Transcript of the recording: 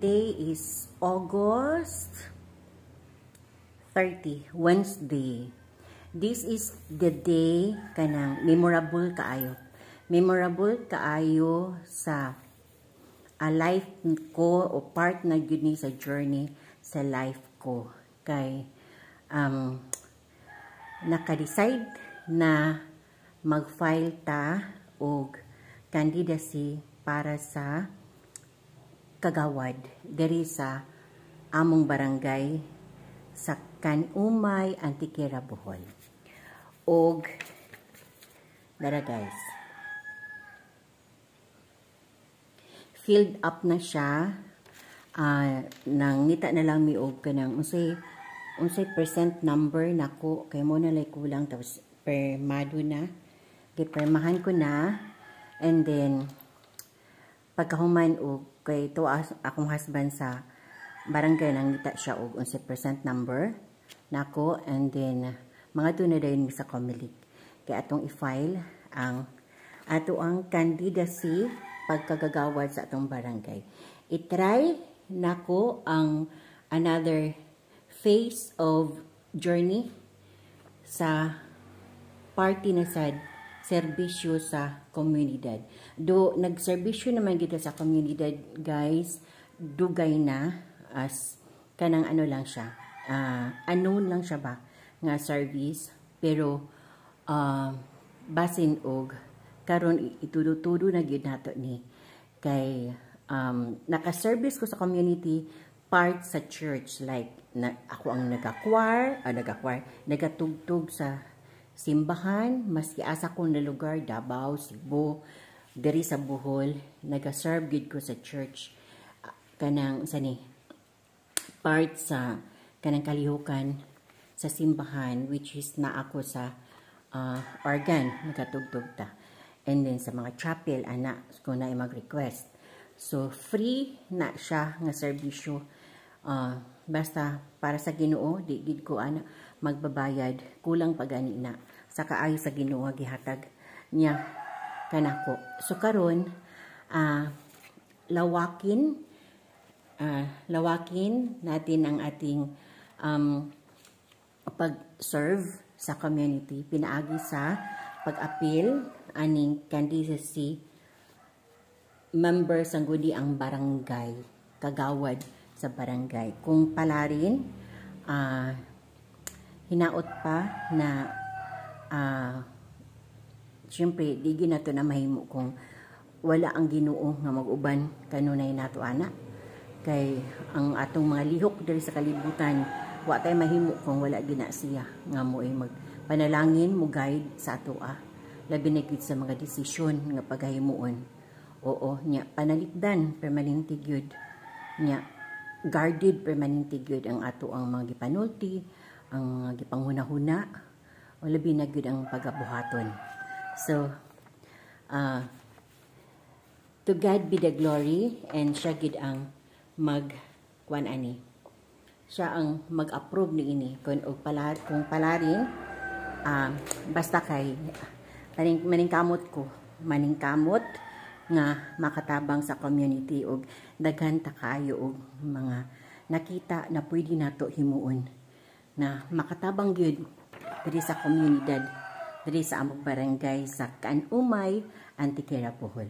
Today is August 30, Wednesday. This is the day kanang memorable kaayo. Memorable kaayo sa life ko o part na gyud ni sa journey sa life ko. Kay naka-decide na mag-file ta og candidacy para sa kagawad diri sa among barangay sa Kanumay, Antikera, Bohol. Og dara guys, filled up na siya. Nangita na lang mi og kanang unsay percent number nako kay mo na lay kulang tapos permado na gipermahan ko na, and then pagkahuman og kay to akong husband sa barangay nangita siya og unsay percent number nako, and then mga to na dayon sa Comelec kay atong i-file ang candidacy pagkagagawad sa atong barangay. I-try nako ang another phase of journey sa party na sad serbisyo sa komunidad. Do nagserbisyo naman kita sa komunidad guys, dugay na as kanang ano lang siya, unknown lang siya ba nga service, pero basin og karon itudo-tudo na gyud nato ni kay naka-service ko sa community part sa church, like ako ang nagatugtog sa simbahan, maski asa ko na lugar, Davao, Cebu, diri sa Bohol, naga-serve gid ko sa church. Kanang part sa kanang kalihukan sa simbahan, which is na ako sa organ, nagatugtog ta. And then sa mga chapel, kung na mag-request. So, free na siya nga serbisyo. Basta para sa Ginoo, di gid ko magbabayad, kulang pa gani na sa kaayo sa Ginoo gihatag niya kanako. So karon lawakin natin ang ating pag-serve sa community, pinaagi sa pag-appeal aning candidacy members ang gudi ang barangay, kagawad sa barangay. Kung palarin, hinaot pa na syempre di ginato na mahimo kung wala ang Ginoo nga mag-uban kanunay nato ana, kay ang atong mga lihok diri sa kalibutan wa tay mahimo kung wala gina siya nga mo'y magpanalangin mo guide sa ato labi na gid sa mga desisyon nga paghimuon. Oo nya panalipdan permanente gyud nya, guarded permanente gyud ang ato ang mga gipanulti, ang mga gipanghuna-huna, o labi na gyud ang pagabuhaton. So to God be the glory, and siya gid ang siya ang mag-approve ni ini kung palarin, basta kay maningkamot nga makatabang sa community og daghan ta kaayo og mga nakita na pwede nato himuon na makatabang gyud diri sa komunidad, diri sa among barangay sa Kanumay, Antikera, Bohol.